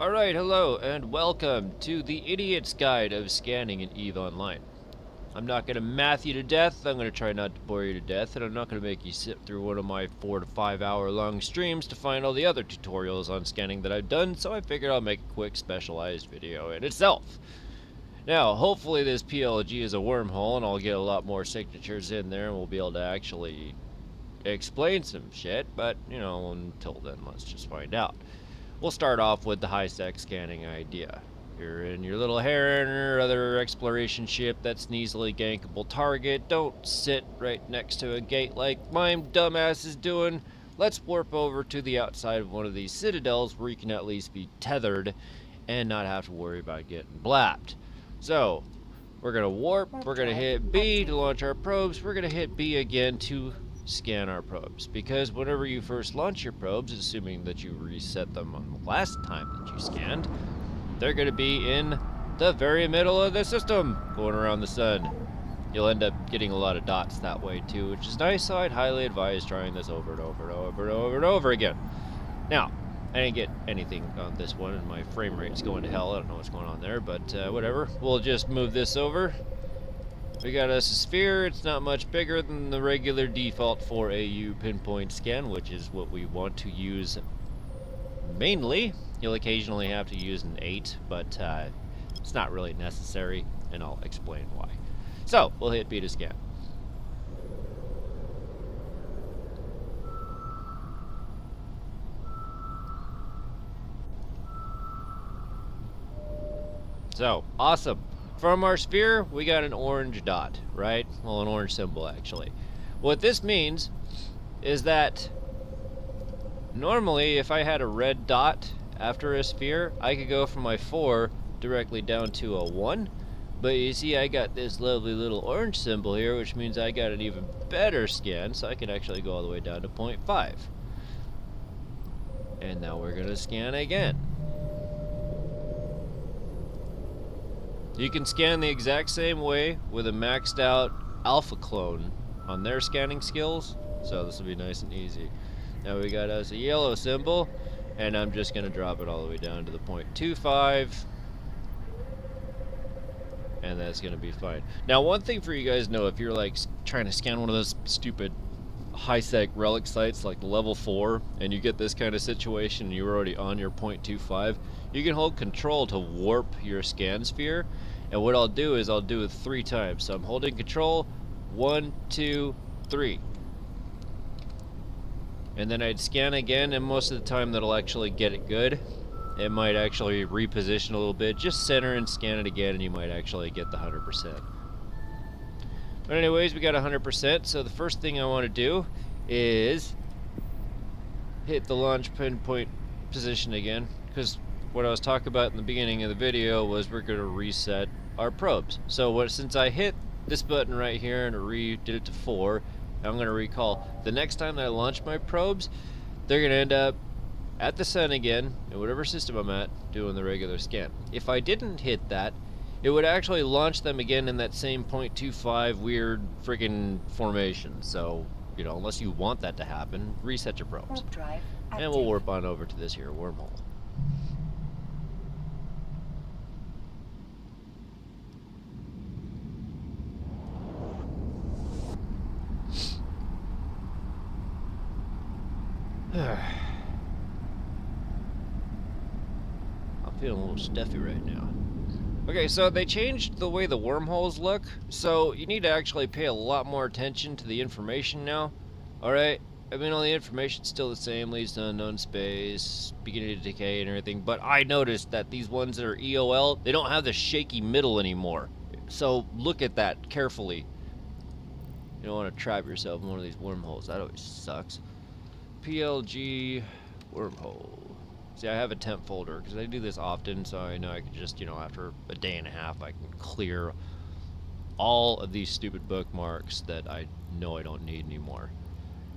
Alright, hello, and welcome to the Idiot's Guide of Scanning in EVE Online. I'm not going to math you to death, I'm going to try not to bore you to death, and I'm not going to make you sit through one of my 4 to 5 hour long streams to find all the other tutorials on scanning that I've done, so I figured I'll make a quick specialized video in itself. Now, hopefully this PLG is a wormhole, and I'll get a lot more signatures in there, and we'll be able to actually explain some shit, but, you know, until then, let's just find out. We'll start off with the high-sec scanning idea. You're in your little Heron or other exploration ship that's an easily gankable target. Don't sit right next to a gate like my dumbass is doing. Let's warp over to the outside of one of these citadels where you can at least be tethered and not have to worry about getting blapped. So, we're going to warp, we're going to hit B to launch our probes, we're going to hit B again to scan our probes, because whenever you first launch your probes, assuming that you reset them on the last time that you scanned, they're going to be in the very middle of the system, going around the sun. You'll end up getting a lot of dots that way too, which is nice, so I'd highly advise trying this over and over and over and over and over again. Now, I didn't get anything on this one, and my frame rate's going to hell. I don't know what's going on there, but whatever. We'll just move this over. We got us a sphere. It's not much bigger than the regular default 4AU pinpoint scan, which is what we want to use mainly. You'll occasionally have to use an 8, but it's not really necessary, and I'll explain why. So, we'll hit B to scan. So, awesome. From our sphere, we got an orange dot, right? Well, an orange symbol, actually. What this means is that normally, if I had a red dot after a sphere, I could go from my 4 directly down to a 1. But you see, I got this lovely little orange symbol here, which means I got an even better scan, so I can actually go all the way down to 0.5. And now we're going to scan again. You can scan the exact same way with a maxed out alpha clone on their scanning skills, so this will be nice and easy. Now we got us a yellow symbol, and I'm just going to drop it all the way down to the 0.25, and that's going to be fine. Now, one thing for you guys to know, if you're like trying to scan one of those stupid high-sec relic sites like level 4, and you get this kind of situation and you're already on your 0.25, you can hold control to warp your scan sphere, and what I'll do is I'll do it 3 times. So I'm holding control, 1, 2, 3. And then I'd scan again, and most of the time that'll actually get it good. It might actually reposition a little bit. Just center and scan it again, and you might actually get the 100%. But anyways, we got 100%, so the first thing I want to do is hit the launch pinpoint position again, because what I was talking about in the beginning of the video was we're going to reset our probes. So since I hit this button right here and did it to 4, I'm going to recall the next time that I launch my probes, they're going to end up at the sun again, in whatever system I'm at, doing the regular scan. If I didn't hit that, it would actually launch them again in that same 0.25 weird freaking formation. So, you know, unless you want that to happen, reset your probes. And we'll warp on over to this here wormhole. I'm feeling a little stuffy right now. Okay, so they changed the way the wormholes look, so you need to actually pay a lot more attention to the information now. Alright, I mean, all the information's still the same, leads to unknown space, beginning to decay and everything, but I noticed that these ones that are EOL, they don't have the shaky middle anymore. So look at that carefully. You don't want to trap yourself in one of these wormholes, that always sucks. PLG wormhole. See, I have a temp folder because I do this often, so I know I can just, you know, after a day and a half, I can clear all of these stupid bookmarks that I know I don't need anymore,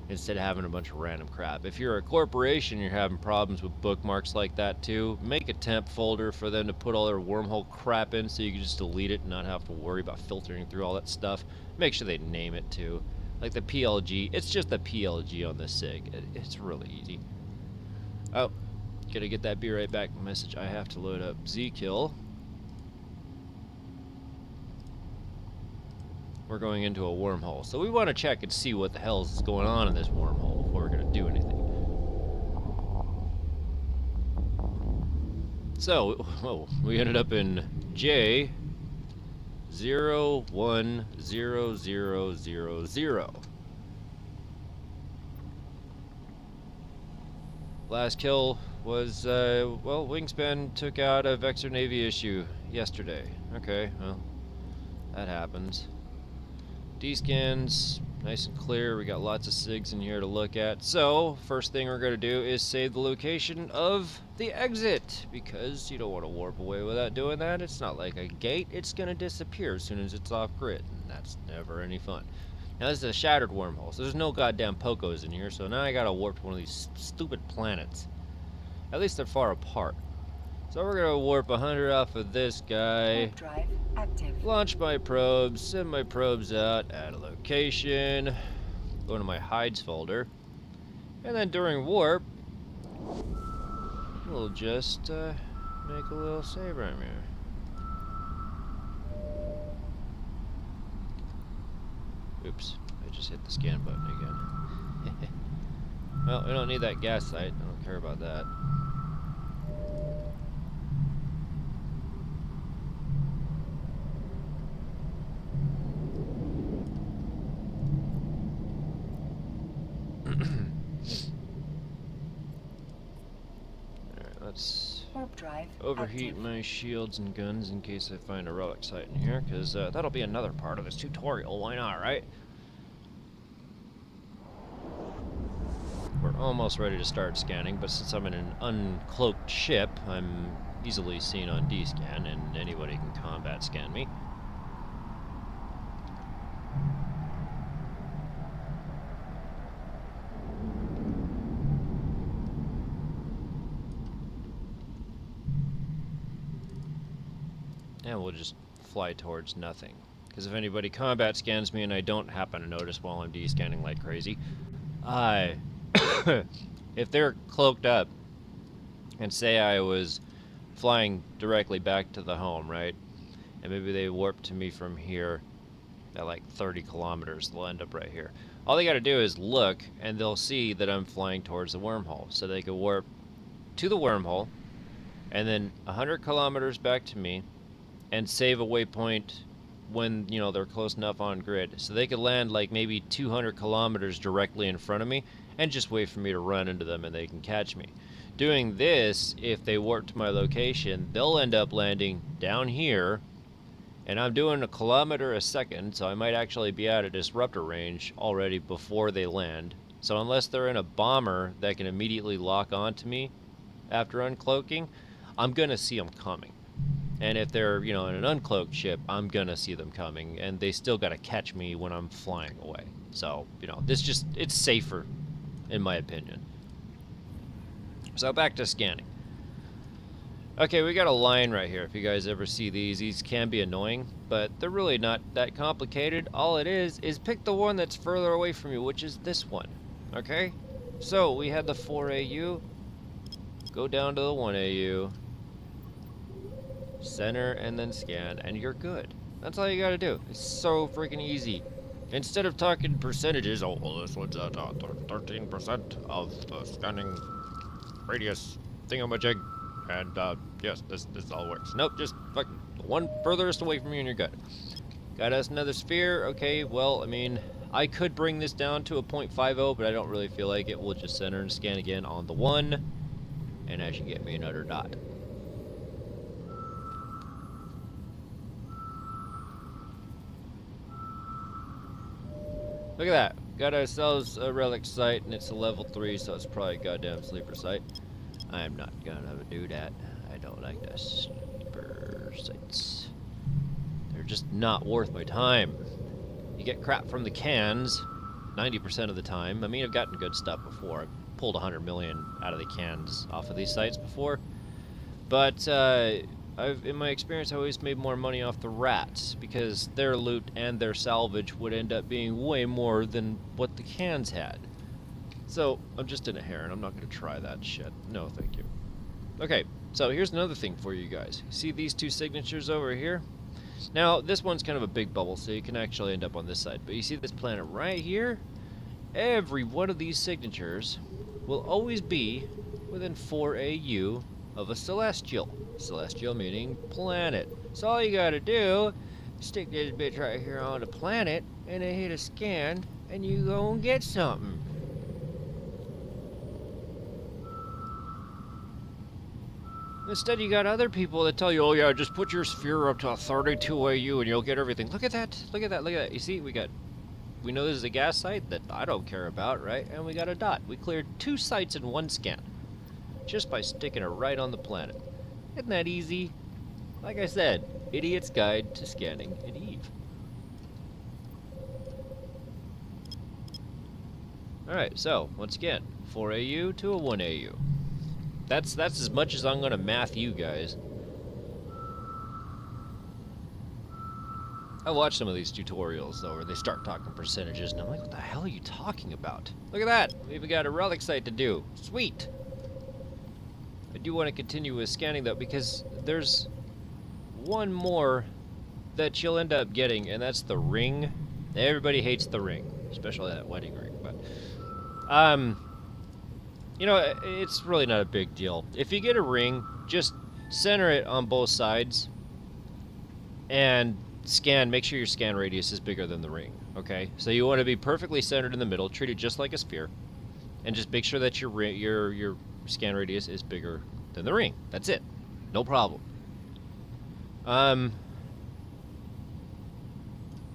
instead of having a bunch of random crap. If you're a corporation and you're having problems with bookmarks like that too, make a temp folder for them to put all their wormhole crap in, so you can just delete it and not have to worry about filtering through all that stuff. Make sure they name it too. Like the PLG, it's just the PLG on the SIG. It's really easy. Oh. Gotta get that be right back message. I have to load up Z-Kill. We're going into a wormhole. So we want to check and see what the hell is going on in this wormhole before we're going to do anything. So, we ended up in J010000. Last kill was, well, Wingspan took out a Vector Navy issue yesterday. Okay, well, that happens. D-scans, nice and clear. We got lots of SIGs in here to look at. So, first thing we're going to do is save the location of the exit, because you don't want to warp away without doing that. It's not like a gate. It's going to disappear as soon as it's off grid, and that's never any fun. Now, this is a shattered wormhole, so there's no goddamn Pocos in here, so now I got to warp to one of these stupid planets. At least they're far apart. So we're going to warp 100 off of this guy. Warp drive active. Launch my probes, send my probes out, add a location, go into my hides folder, and then during warp, we'll just make a little save right here. Oops, I just hit the scan button again. Well, we don't need that gas site, I don't care about that. Let's overheat my shields and guns in case I find a relic site in here, because that'll be another part of this tutorial, why not, right? We're almost ready to start scanning, but since I'm in an uncloaked ship, I'm easily seen on D-scan, and anybody can combat scan me. And we'll just fly towards nothing. Because if anybody combat scans me and I don't happen to notice while I'm D-scanning like crazy, if they're cloaked up, and say I was flying directly back to the home, right? And maybe they warp to me from here at like 30 kilometers, they'll end up right here. All they gotta do is look, and they'll see that I'm flying towards the wormhole. So they could warp to the wormhole, and then 100 kilometers back to me, and save a waypoint when, you know, they're close enough on grid. So they could land like maybe 200 kilometers directly in front of me and just wait for me to run into them and they can catch me. Doing this, if they warp to my location, they'll end up landing down here, and I'm doing 1 kilometer a second, so I might actually be out of disruptor range already before they land. So unless they're in a bomber that can immediately lock onto me after uncloaking, I'm gonna see them coming. And if they're, you know, in an uncloaked ship, I'm gonna see them coming, and they still gotta catch me when I'm flying away. So, you know, it's safer, in my opinion. So back to scanning. Okay, we got a line right here. If you guys ever see these can be annoying, but they're really not that complicated. All it is pick the one that's further away from you, which is this one. Okay? So we had the 4AU, go down to the 1AU, center, and then scan, and you're good. That's all you gotta do. It's so freaking easy. Instead of talking percentages, oh, well, this one's at 13% of the scanning radius thingamajig, and yes, this all works. Nope, just fucking the one furthest away from you and you're good. Got us another sphere. Okay, well, I mean, I could bring this down to a 0.50, but I don't really feel like it. We'll just center and scan again on the 1, and that should get me another dot. Look at that. Got ourselves a relic site, and it's a level 3, so it's probably a goddamn sleeper site. I'm not gonna do that. I don't like the sleeper sites. They're just not worth my time. You get crap from the cans 90% of the time. I mean, I've gotten good stuff before. I've pulled 100 million out of the cans off of these sites before. But in my experience, I always made more money off the rats, because their loot and their salvage would end up being way more than what the cans had. So, I'm just in a hair, and I'm not going to try that shit. No, thank you. Okay, so here's another thing for you guys. See these two signatures over here? Now, this one's kind of a big bubble, so you can actually end up on this side. But you see this planet right here? Every one of these signatures will always be within 4 AU of a celestial. Celestial meaning planet. So all you gotta do, stick this bitch right here on the planet, and then hit a scan, and you go and get something. Instead, you got other people that tell you, oh yeah, just put your sphere up to 32 AU and you'll get everything. Look at that, look at that, look at that. You see, we know this is a gas site that I don't care about, right? And we got a dot. We cleared 2 sites in 1 scan. Just by sticking it right on the planet. Isn't that easy? Like I said, Idiot's Guide to Scanning in Eve. Alright, so, once again, 4 AU to a 1 AU. That's as much as I'm gonna math you guys. I watch some of these tutorials though, where they start talking percentages, and I'm like, what the hell are you talking about? Look at that! We even got a relic site to do. Sweet! I do want to continue with scanning though, because there's one more that you'll end up getting, and that's the ring. Everybody hates the ring, especially that wedding ring, but you know, it's really not a big deal. If you get a ring, just center it on both sides and scan. Make sure your scan radius is bigger than the ring, okay? So you want to be perfectly centered in the middle, treat it just like a sphere, and just make sure that your scan radius is bigger than the ring. That's it. No problem. Well,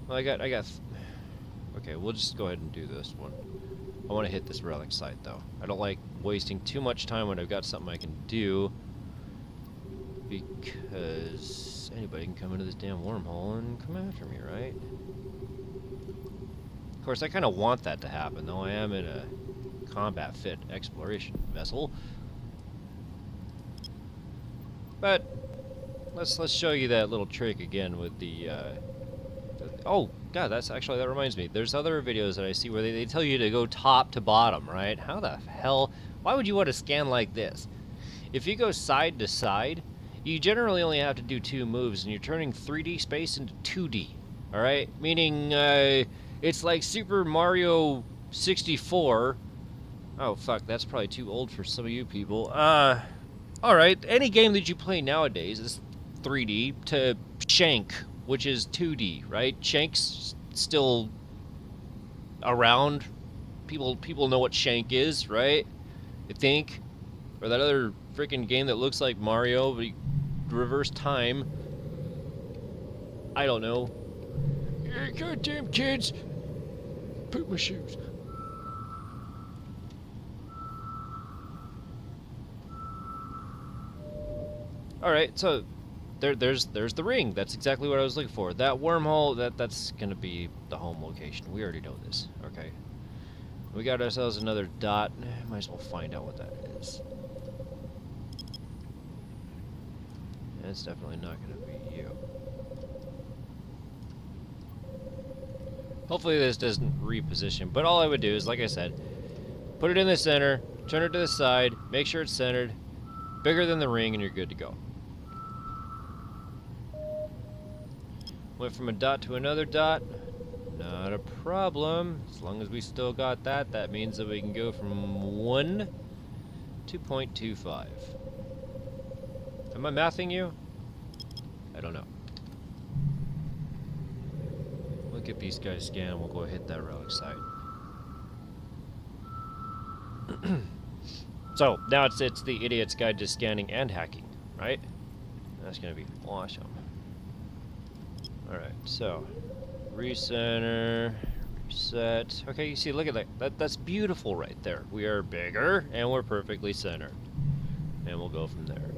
I got okay, we'll just go ahead and do this one. I want to hit this relic site though. I don't like wasting too much time when I've got something I can do, because anybody can come into this damn wormhole and come after me, right? Of course, I kind of want that to happen, though I am in a combat fit exploration vessel. But let's show you that little trick again with the oh god, that reminds me. There's other videos that I see where they tell you to go top to bottom, right? How the hell? Why would you want to scan like this? If you go side to side, you generally only have to do 2 moves, and you're turning 3D space into 2D. All right, meaning it's like Super Mario 64. Oh fuck, that's probably too old for some of you people. All right, any game that you play nowadays is 3D to Shank, which is 2D, right? Shank's still around. People know what Shank is, right? I think. Or that other freaking game that looks like Mario, but you reverse time. I don't know. Goddamn kids! Poop my shoes. Alright, so there's the ring. That's exactly what I was looking for. That wormhole, that's gonna be the home location. We already know this. Okay. We got ourselves another dot. Might as well find out what that is. And it's definitely not gonna be you. Hopefully this doesn't reposition, but all I would do is, like I said, put it in the center, turn it to the side, make sure it's centered, bigger than the ring, and you're good to go. Went from a dot to another dot. Not a problem. As long as we still got that, that means that we can go from 1 to 0.25. Am I mathing you? I don't know. We'll get these guys scanned. We'll go hit that relic site. So, now it's the Idiot's Guide to Scanning and Hacking, right? That's going to be awesome. Alright, so recenter, reset. Okay, you see, look at that. That's beautiful right there. We are bigger and we're perfectly centered. And we'll go from there.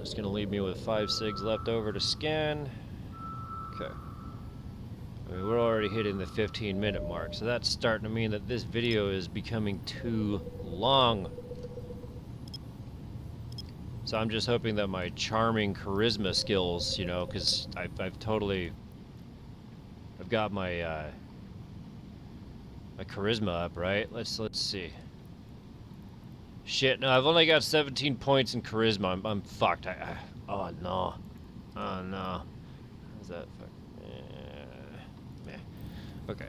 It's going to leave me with 5 sigs left over to scan. Okay. I mean, we're already hitting the 15-minute mark, so that's starting to mean that this video is becoming too long. So I'm just hoping that my charming charisma skills, you know, because I've got my my charisma up, right? Let's see. Shit, no, I've only got 17 points in charisma. I'm fucked. Oh, no. Oh, no. How's that? Meh. Okay.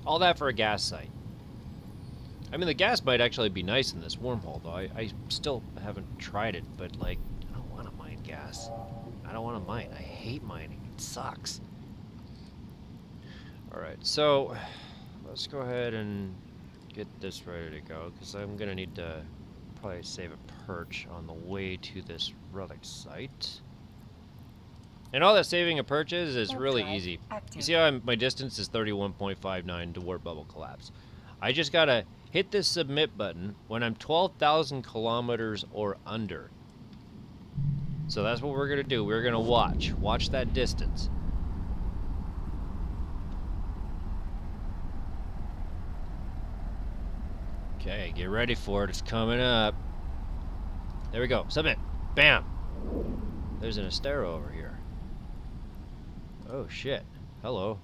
All that for a gas site. I mean, the gas might actually be nice in this wormhole, though. I still haven't tried it, but, like, I don't want to mine gas. I don't want to mine. I hate mining. It sucks. Alright, so let's go ahead and get this ready to go, because I'm going to need to probably save a perch on the way to this relic site. And all that saving a perch is really easy. You see how my distance is 31.59 to warp bubble collapse. I just gotta hit this submit button when I'm 12,000 kilometers or under. So that's what we're gonna do. We're gonna watch that distance. Okay, get ready for it. It's coming up. There we go. Submit. Bam. There's an Astero over here. Oh shit. Hello.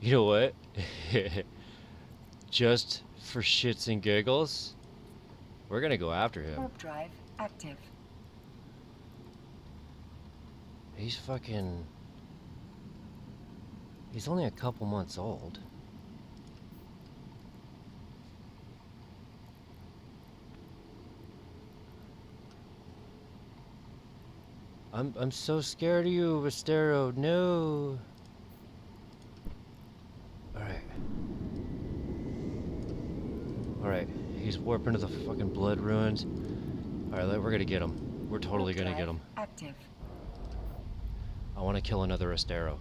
You know what? Just for shits and giggles, we're gonna go after him. Warp drive active. He's fucking... He's only a couple months old. I'm so scared of you, Astero. No. Alright, he's warping to the fucking blood ruins. Alright, we're gonna get him. We're totally gonna get him. Active. I want to kill another Astero.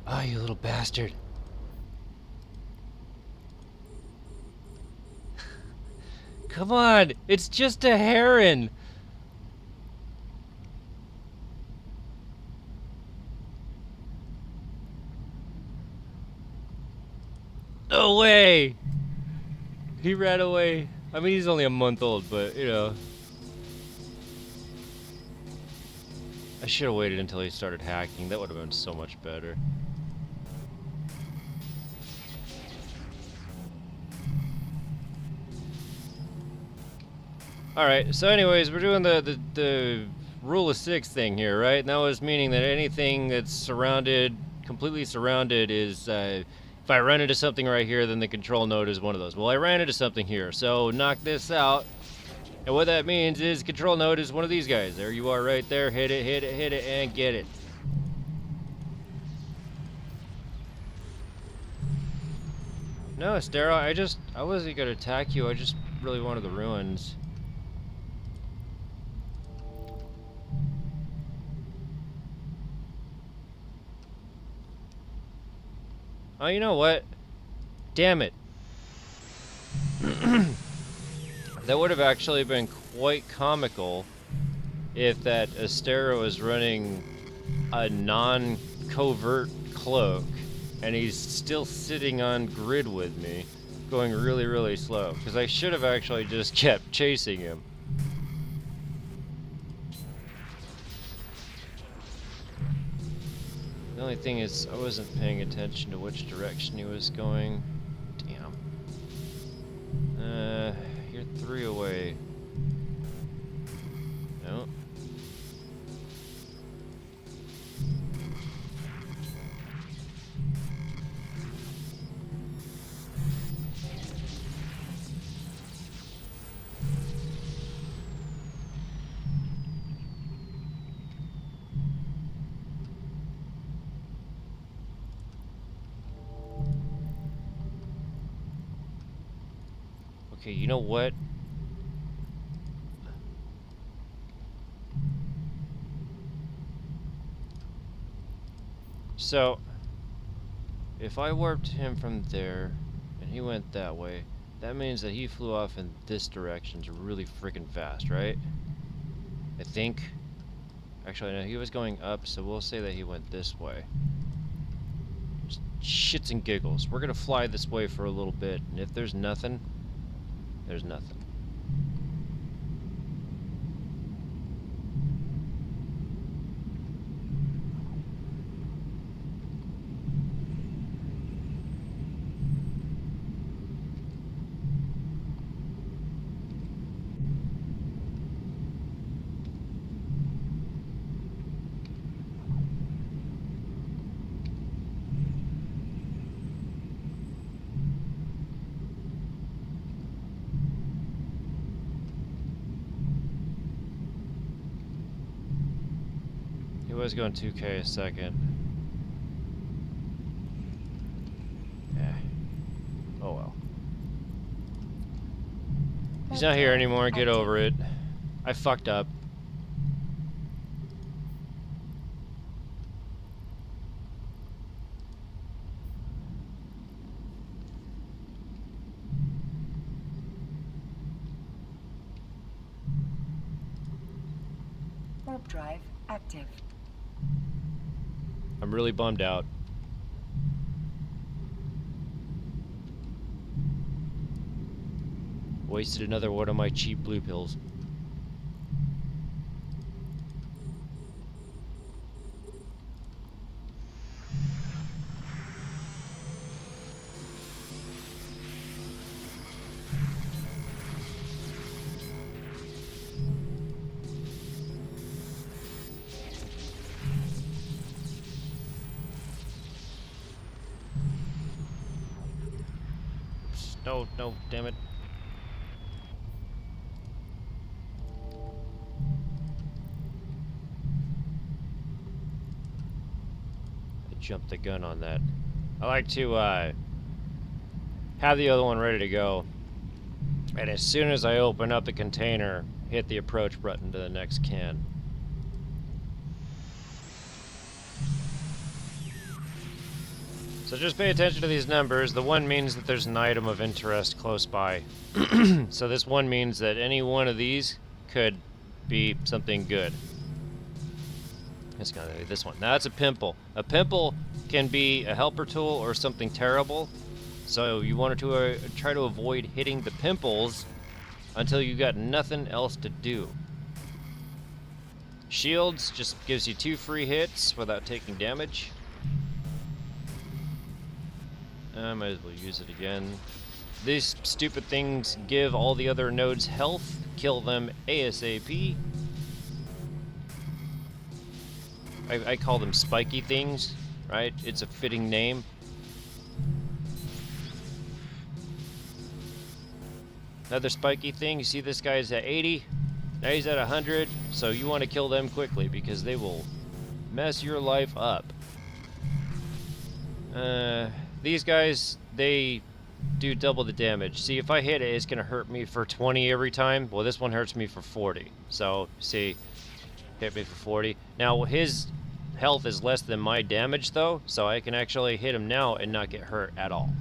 Ah, you little bastard. Come on, it's just a heron. No way. He ran away. I mean, he's only a month old, but, you know. I should have waited until he started hacking. That would have been so much better. Alright, so anyways, we're doing the rule of 6 thing here, right? And that was meaning that anything that's surrounded, completely surrounded, is, if I run into something right here, then the control node is one of those. Well, I ran into something here, so knock this out. And what that means is control node is one of these guys. There you are right there. Hit it, hit it, hit it, and get it. No, Astero, I wasn't gonna attack you. I just really wanted the ruins. Oh, you know what? Damn it. That would have actually been quite comical if that Astero was running a non-covert cloak and he's still sitting on grid with me, going really, really slow. Because I should have actually just kept chasing him. The only thing is, I wasn't paying attention to which direction he was going. Damn. You're 3 away. No. Okay, you know what? So, if I warped him from there, and he went that way, that means that he flew off in this direction really freaking fast, right? I think. Actually, no, he was going up, so we'll say that he went this way. Just shits and giggles. We're gonna fly this way for a little bit, and if there's nothing, there's nothing. He was going 2K a second. Yeah. Oh well. He's not here anymore, get over it. I fucked up. Warp drive active. I'm really bummed out. Wasted another one of my cheap blue pills. No, no, damn it. I jumped the gun on that. I like to have the other one ready to go. And as soon as I open up the container, hit the approach button to the next can. So just pay attention to these numbers. The 1 means that there's an item of interest close by. So this 1 means that any one of these could be something good. It's gonna be this one. Now that's a pimple. A pimple can be a helper tool or something terrible. So you want to try to avoid hitting the pimples until you got nothing else to do. Shields just gives you 2 free hits without taking damage. I might as well use it again. These stupid things give all the other nodes health. Kill them ASAP. I call them spiky things, right? It's a fitting name. Another spiky thing. You see this guy's at 80. Now he's at 100. So you want to kill them quickly because they will mess your life up. These guys, they do double the damage. See, if I hit it, it's going to hurt me for 20 every time. Well, this one hurts me for 40. So, see, hit me for 40. Now, his health is less than my damage, though, so I can actually hit him now and not get hurt at all.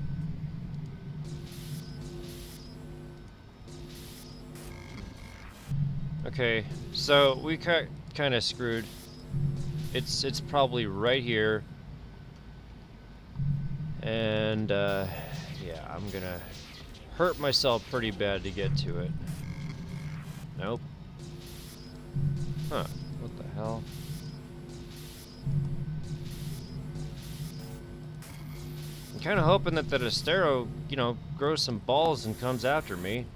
Okay, so we kind of screwed. It's probably right here. And, yeah, I'm gonna hurt myself pretty bad to get to it. Nope. Huh. What the hell? I'm kind of hoping that the Astero, you know, grows some balls and comes after me.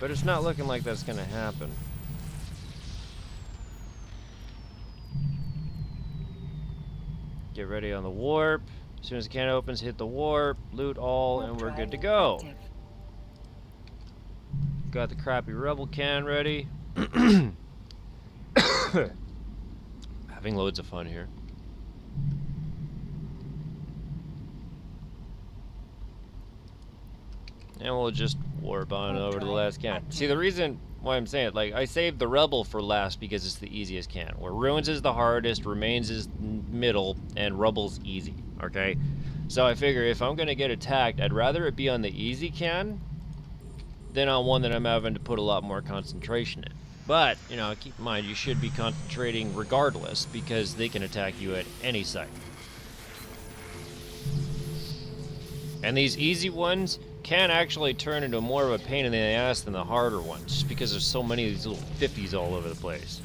But it's not looking like that's gonna happen. Get ready on the warp. As soon as the can opens, hit the warp, loot all, and we're good to go. Got the crappy rebel can ready. Having loads of fun here. And we'll just warp on over to the last can. See, the reason why I'm saying it, like, I saved the Rebel for last because it's the easiest can. Where Ruins is the hardest, Remains is middle, and Rebel's easy, okay? So I figure if I'm gonna get attacked, I'd rather it be on the easy can than on one that I'm having to put a lot more concentration in. But, you know, keep in mind, you should be concentrating regardless, because they can attack you at any site. And these easy ones can actually turn into more of a pain in the ass than the harder ones, just because there's so many of these little 50s all over the place.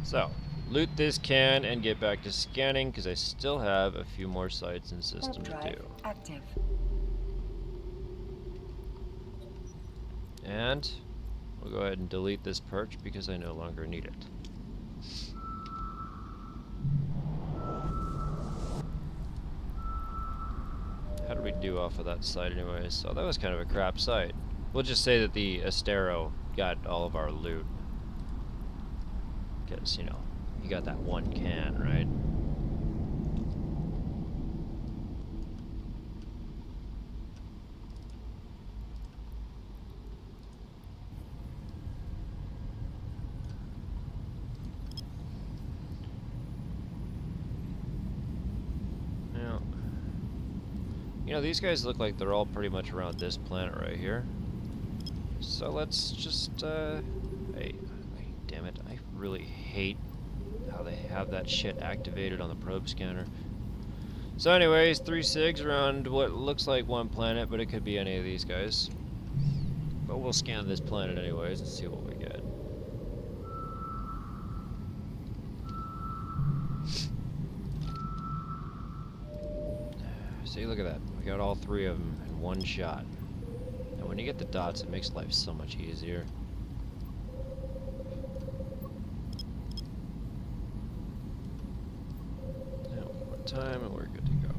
So, loot this can and get back to scanning, because I still have a few more sites and systems to do. Active. And we'll go ahead and delete this perch because I no longer need it. How did we do off of that site anyways? So that was kind of a crap site. We'll just say that the Astero got all of our loot. Because, you know, you got that one can, right? Now, you know, these guys look like they're all pretty much around this planet right here. So let's just, hey, damn it, I really hate how they have that shit activated on the probe scanner. So anyways, 3 SIGs around what looks like one planet, but it could be any of these guys. But we'll scan this planet anyways and see what we get. See, look at that. We got all 3 of them in one shot. And when you get the dots, it makes life so much easier. Now, one more time and we're good to go.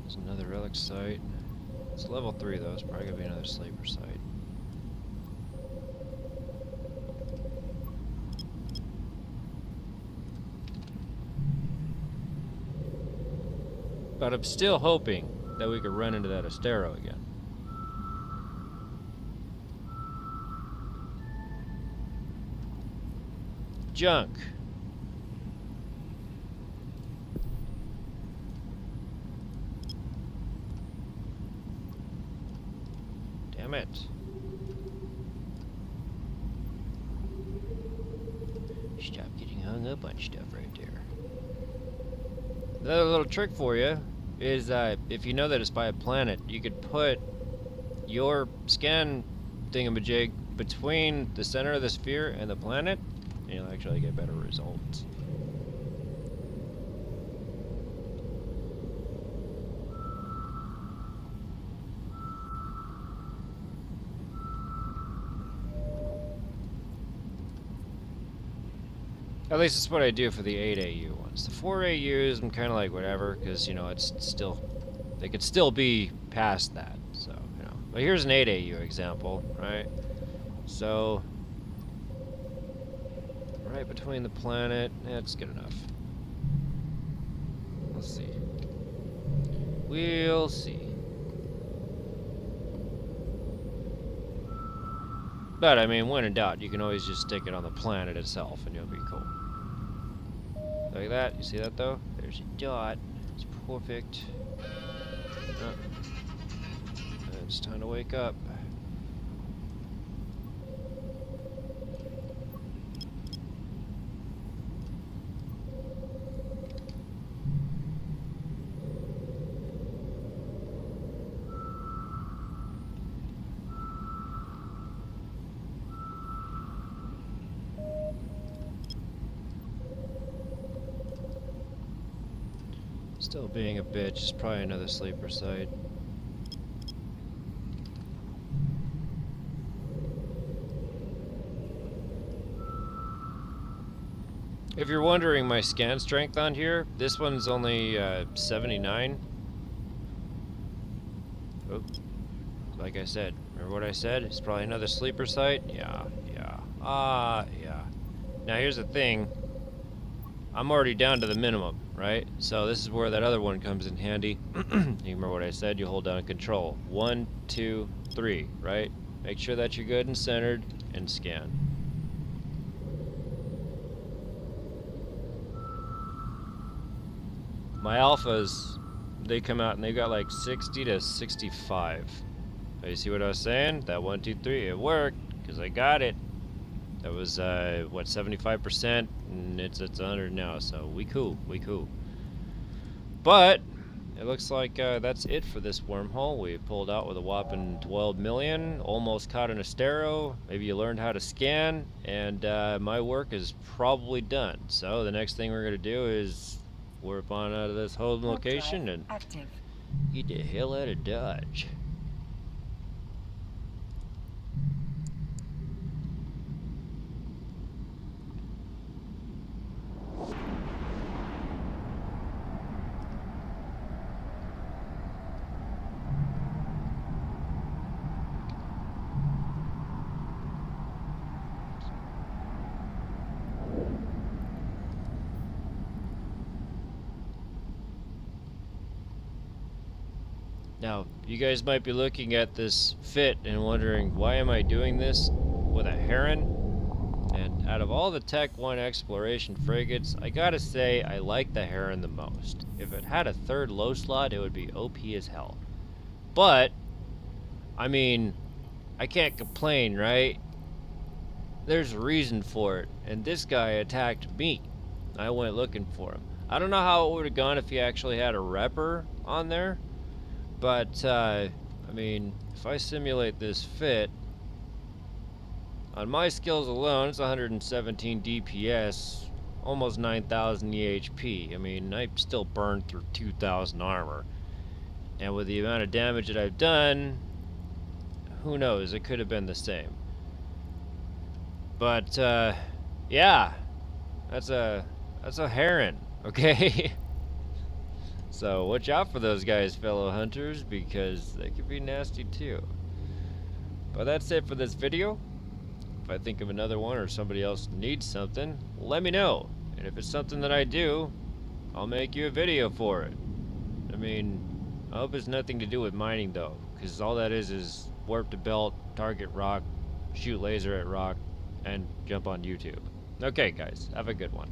There's another relic site. It's level 3 though, it's probably gonna be another Slaver site. But I'm still hoping that we could run into that Astero again. Junk. Damn it. Stop getting hung up on stuff right there. Another little trick for you is if you know that it's by a planet, you could put your scan thingamajig between the center of the sphere and the planet, and you'll actually get better results. At least it's what I do for the 8 AU ones. The 4 AUs, I'm kind of like whatever, because, you know, it's still, they could still be past that, so, you know. But here's an 8 AU example, right? So, right between the planet, that's good enough. Let's see. We'll see. But, I mean, when in doubt, you can always just stick it on the planet itself, and you'll be cool. Like that. You see that, though? There's a dot. It's perfect. Oh. It's time to wake up. Still being a bitch. It's probably another sleeper site. If you're wondering my scan strength on here, this one's only 79. Oh, like I said, remember what I said? It's probably another sleeper site. Yeah. Yeah. Now here's the thing. I'm already down to the minimum, right? So this is where that other one comes in handy. You remember what I said? You hold down control. 1, 2, 3, right? Make sure that you're good and centered, and scan. My alphas, they come out and they got like 60 to 65. You see what I was saying? That 1, 2, 3, it worked, because I got it. That was, what, 75%, and it's 100 now, so we cool. But, it looks like that's it for this wormhole. We pulled out with a whopping 12 million, almost caught an Astero, maybe you learned how to scan, and my work is probably done. So the next thing we're going to do is warp on out of this home location and get the hell out of Dodge. Now, you guys might be looking at this fit and wondering, why am I doing this with a Heron? And out of all the Tech 1 exploration frigates, I gotta say, I like the Heron the most. If it had a third low slot, it would be OP as hell. But, I mean, I can't complain, right? There's a reason for it, and this guy attacked me. I went looking for him. I don't know how it would have gone if he actually had a repper on there. But, I mean, if I simulate this fit, on my skills alone, it's 117 DPS, almost 9,000 EHP. I mean, I still burned through 2,000 armor. And with the amount of damage that I've done, who knows, it could have been the same. But, yeah, that's a Heron, okay? So watch out for those guys, fellow hunters, because they could be nasty too. But that's it for this video. If I think of another one or somebody else needs something, let me know. And if it's something that I do, I'll make you a video for it. I mean, I hope it's nothing to do with mining though, because all that is warp to belt, target rock, shoot laser at rock, and jump on YouTube. Okay guys, have a good one.